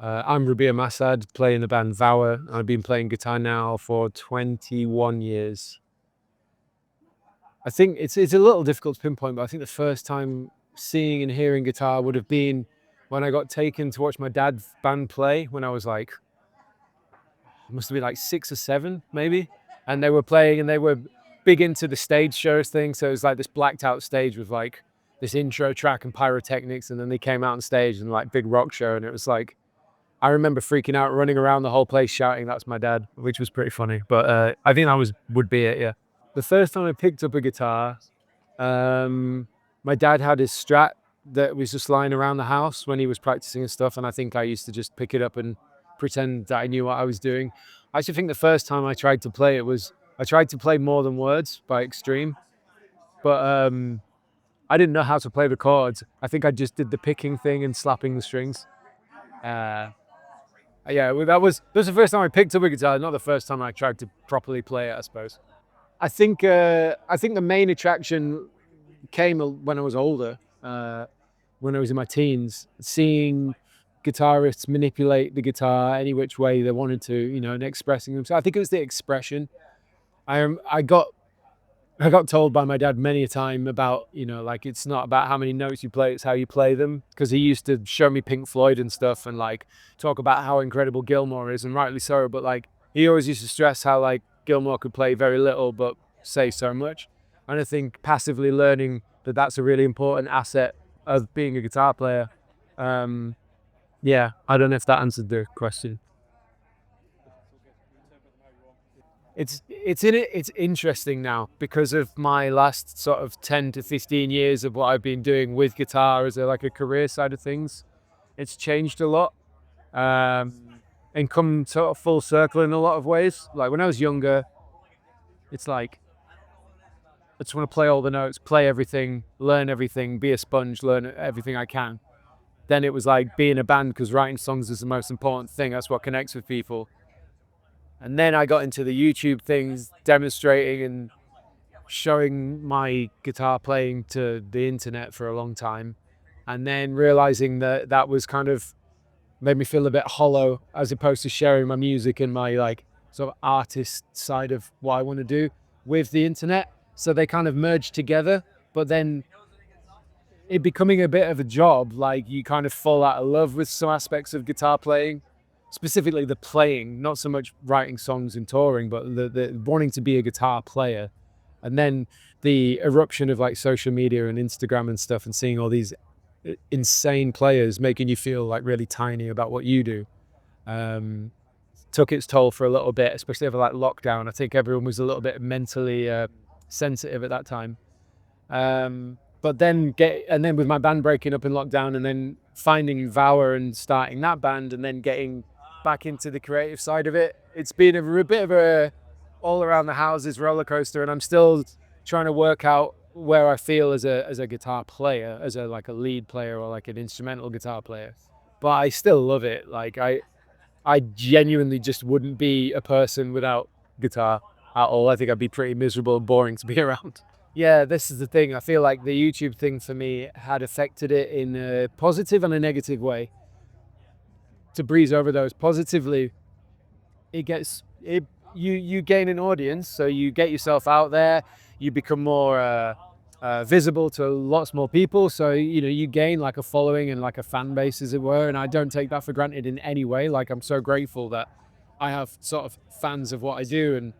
I'm Rabea Massaad, playing the band Vower. I've been playing guitar now for 21 years. I think it's a little difficult to pinpoint, but I think the first time seeing and hearing guitar would have been when I got taken to watch my dad's band play when I was like, must have been like 6 or 7 maybe. And they were playing and they were big into the stage shows thing. So it was like this blacked out stage with like this intro track and pyrotechnics. And then they came out on stage and like big rock show. And it was like, I remember freaking out, running around the whole place shouting, "That's my dad," which was pretty funny. But I think that would be it, yeah. The first time I picked up a guitar, my dad had his Strat that was just lying around the house when he was practicing and stuff, and I think I used to just pick it up and pretend that I knew what I was doing. I actually think the first time I tried to play it was, I tried to play More Than Words by Extreme, but I didn't know how to play the chords. I think I just did the picking thing and slapping the strings. Uh, Yeah, well, that was the first time I picked up a guitar, not the first time I tried to properly play it, I suppose. I think the main attraction came when I was older, when I was in my teens, seeing guitarists manipulate the guitar any which way they wanted to, and expressing themselves. I think it was the expression. I got told by my dad many a time about, like, it's not about how many notes you play, it's how you play them. Because he used to show me Pink Floyd and stuff and like talk about how incredible Gilmour is, and rightly so. But like, he always used to stress how like Gilmour could play very little but say so much. And I think passively learning that that's a really important asset of being a guitar player. Yeah, I don't know if that answered the question. It's interesting now because of my last sort of 10 to 15 years of what I've been doing with guitar as like a career side of things. It's changed a lot, um, and come sort of full circle in a lot of ways. Like when I was younger, it's like I just want to play all the notes, play everything, learn everything, be a sponge, learn everything I can. Then it was like being a band, because writing songs is the most important thing. That's what connects with people. And then I got into the YouTube things, demonstrating and showing my guitar playing to the internet for a long time, and then realizing that that was kind of made me feel a bit hollow, as opposed to sharing my music and my like sort of artist side of what I want to do with the internet. So they kind of merged together, but then it becoming a bit of a job, like you kind of fall out of love with some aspects of guitar playing, specifically the playing, not so much writing songs and touring, but the wanting to be a guitar player. And then the eruption of like social media and Instagram and stuff, and seeing all these insane players making you feel like really tiny about what you do, um, took its toll for a little bit, especially over like lockdown. I think everyone was a little bit mentally sensitive at that time. But then with my band breaking up in lockdown, and then finding Vower and starting that band, and then getting back into the creative side of it, it's been a bit of a all around the houses roller coaster, and I'm still trying to work out where I feel as a guitar player, as a like a lead player or like an instrumental guitar player. But I still love it. Like I genuinely just wouldn't be a person without guitar at all. I think I'd be pretty miserable and boring to be around. Yeah, this is the thing. I feel like the YouTube thing for me had affected it in a positive and a negative way. To breeze over those, positively, you gain an audience, so you get yourself out there, you become more visible to lots more people, so you gain like a following and like a fan base, as it were. And I don't take that for granted in any way. Like, I'm so grateful that I have sort of fans of what I do and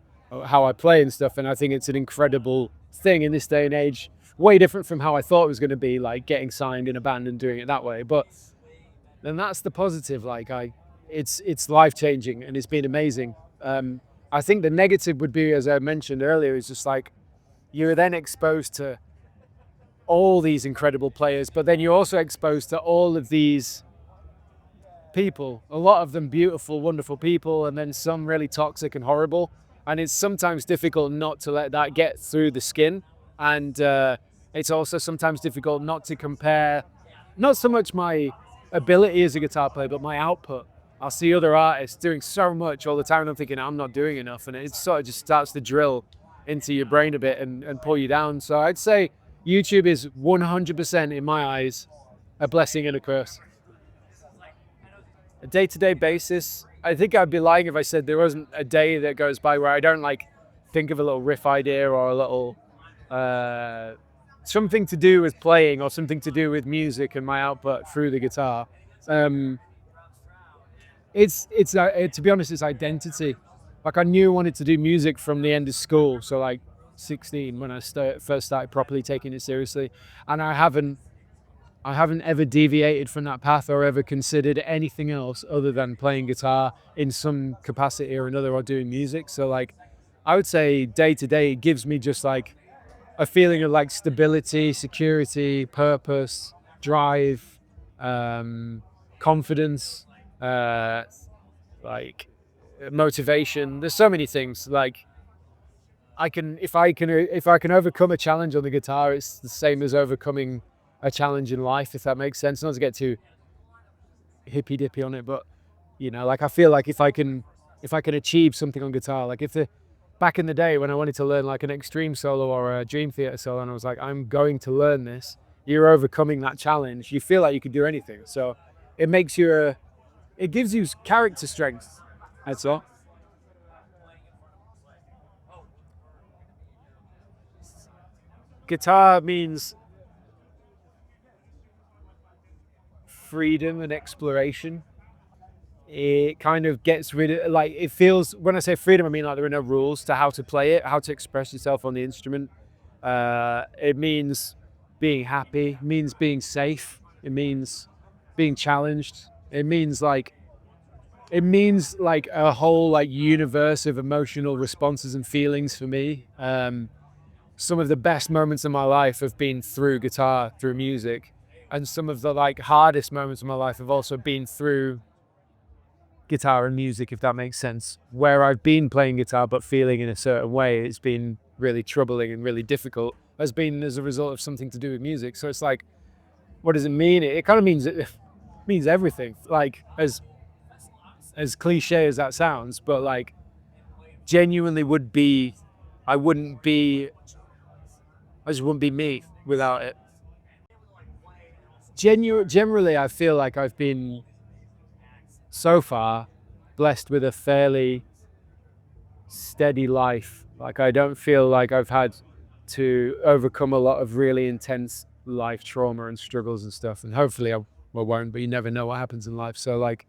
how I play and stuff. And I think it's an incredible thing in this day and age, way different from how I thought it was going to be, like getting signed in a band and doing it that way. But then that's the positive. Like it's life changing and it's been amazing. I think the negative would be, as I mentioned earlier, is just like you're then exposed to all these incredible players, but then you're also exposed to all of these people, a lot of them beautiful, wonderful people, and then some really toxic and horrible. And it's sometimes difficult not to let that get through the skin. And it's also sometimes difficult not to compare, not so much my ability as a guitar player, but my output. I'll see other artists doing so much all the time, and I'm thinking I'm not doing enough. And it sort of just starts to drill into your brain a bit and pull you down. So I'd say YouTube is 100%, in my eyes, a blessing and a curse. A day-to-day basis, I think I'd be lying if I said there wasn't a day that goes by where I don't like think of a little riff idea or a little uh, something to do with playing or something to do with music and my output through the guitar. Um, to be honest, it's identity. Like I knew I wanted to do music from the end of school, so like 16 when I first started properly taking it seriously, and I haven't ever deviated from that path or ever considered anything else other than playing guitar in some capacity or another or doing music. So like I would say day to day it gives me just like a feeling of like stability, security, purpose, drive, um, confidence, uh, like motivation. There's so many things. Like if I can overcome a challenge on the guitar, it's the same as overcoming a challenge in life, if that makes sense. Not to get too hippy dippy on it, but like I feel like if I can achieve something on guitar, like if the back in the day when I wanted to learn like an extreme solo or a Dream Theater solo, and I was like, I'm going to learn this. You're overcoming that challenge. You feel like you could do anything. So it makes it gives you character strength. That's all. Guitar means freedom and exploration. It kind of gets rid of like it feels when I say freedom, I mean like there are no rules to how to play it, how to express yourself on the instrument. It means being happy, it means being safe, it means being challenged. It means like a whole like universe of emotional responses and feelings for me. Some of the best moments of my life have been through guitar, through music, and some of the like hardest moments of my life have also been through guitar and music, if that makes sense. Where I've been playing guitar but feeling in a certain way, it's been really troubling and really difficult, has been as a result of something to do with music. So it's like, what does it mean? It kind of means everything. Like as cliche as that sounds, but like genuinely would be, I wouldn't be, I just wouldn't be me without it. Generally, I feel like I've been so far blessed with a fairly steady life. Like I don't feel like I've had to overcome a lot of really intense life trauma and struggles and stuff. And hopefully I won't, but you never know what happens in life. So like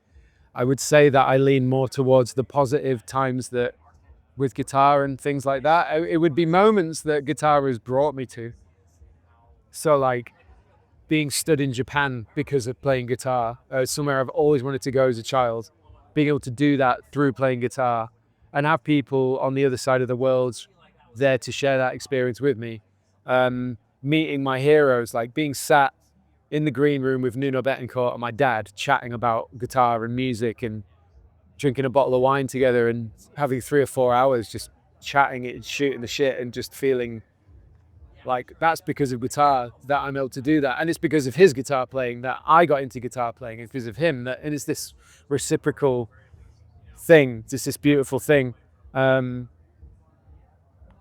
I would say that I lean more towards the positive times that with guitar and things like that. It would be moments that guitar has brought me to. So like being stood in Japan because of playing guitar, somewhere I've always wanted to go as a child, being able to do that through playing guitar and have people on the other side of the world there to share that experience with me. Meeting my heroes, like being sat in the green room with Nuno Betancourt and my dad chatting about guitar and music and drinking a bottle of wine together and having 3 or 4 hours just chatting it and shooting the shit and just feeling like that's because of guitar that I'm able to do that. And it's because of his guitar playing that I got into guitar playing. It's because of him that, and it's this reciprocal thing, just this beautiful thing. Um,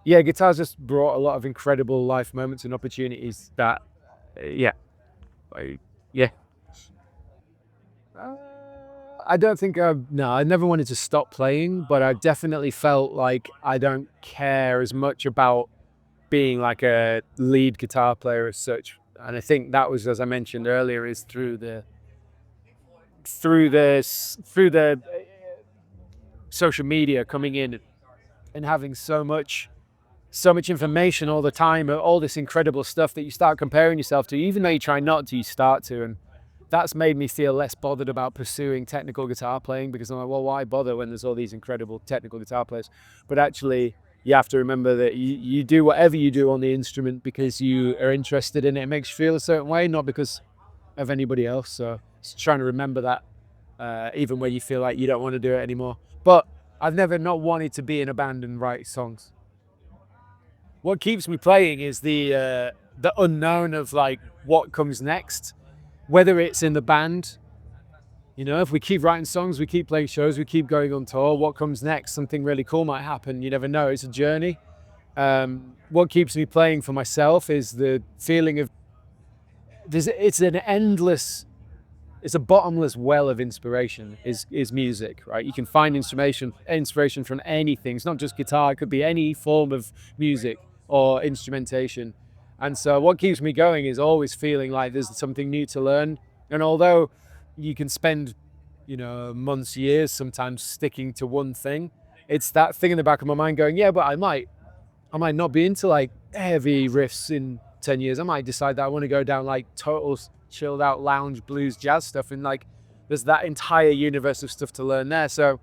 yeah, guitar's just brought a lot of incredible life moments and opportunities that, yeah, yeah. Uh, I don't think no, I never wanted to stop playing, but I definitely felt like I don't care as much about being like a lead guitar player as such. And I think that was, as I mentioned earlier, is through the social media coming in and having so much information all the time, all this incredible stuff that you start comparing yourself to, even though you try not to, you start to. And that's made me feel less bothered about pursuing technical guitar playing because I'm like, well, why bother when there's all these incredible technical guitar players? But actually, you have to remember that you do whatever you do on the instrument because you are interested in it. It makes you feel a certain way, not because of anybody else. So it's trying to remember that, even when you feel like you don't want to do it anymore. But I've never not wanted to be in a band and write songs. What keeps me playing is the unknown of like what comes next, whether it's in the band. If we keep writing songs, we keep playing shows, we keep going on tour, what comes next? Something really cool might happen. You never know. It's a journey. What keeps me playing for myself is the feeling of it's an endless it's a bottomless well of inspiration is music, right? You can find inspiration from anything. It's not just guitar, it could be any form of music or instrumentation. And so what keeps me going is always feeling like there's something new to learn. And although you can spend, months, years sometimes sticking to one thing, it's that thing in the back of my mind going, yeah, but I might not be into like heavy riffs in 10 years. I might decide that I want to go down like total chilled out lounge blues jazz stuff. And like, there's that entire universe of stuff to learn there. So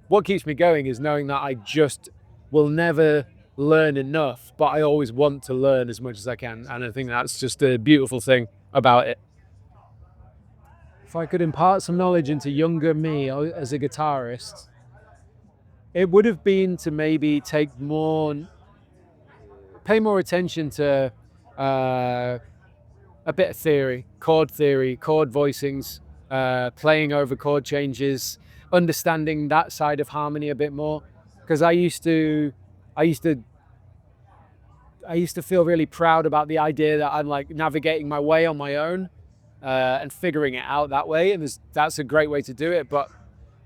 what keeps me going is knowing that I just will never learn enough, but I always want to learn as much as I can. And I think that's just a beautiful thing about it. If I could impart some knowledge into younger me as a guitarist, it would have been to maybe pay more attention to uh, a bit of theory, chord voicings, playing over chord changes, understanding that side of harmony a bit more. Because I used to, I used to feel really proud about the idea that I'm like navigating my way on my own and figuring it out that way. And that's a great way to do it. But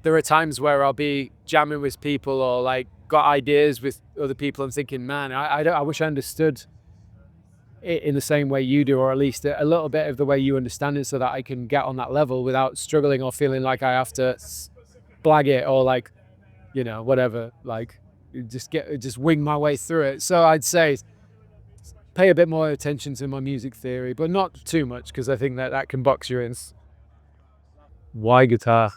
there are times where I'll be jamming with people or like got ideas with other people and thinking, man, I wish I understood it in the same way you do, or at least a little bit of the way you understand it, so that I can get on that level without struggling or feeling like I have to blag it or like, whatever, like just wing my way through it. So I'd say pay a bit more attention to my music theory, but not too much, because I think that can box you in. Why guitar?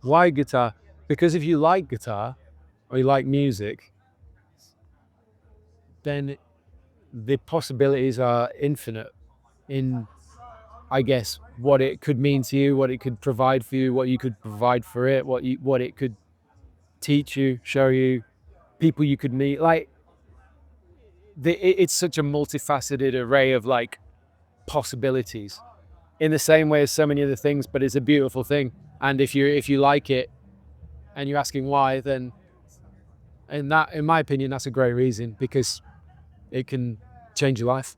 Why guitar? Because if you like guitar or you like music, then the possibilities are infinite in, I guess, what it could mean to you, what it could provide for you, what you could provide for it, what it could teach you, show you, people you could meet. Like it's such a multifaceted array of like possibilities, in the same way as so many other things. But it's a beautiful thing, and if you like it, and you're asking why, then in my opinion, that's a great reason, because it can change your life.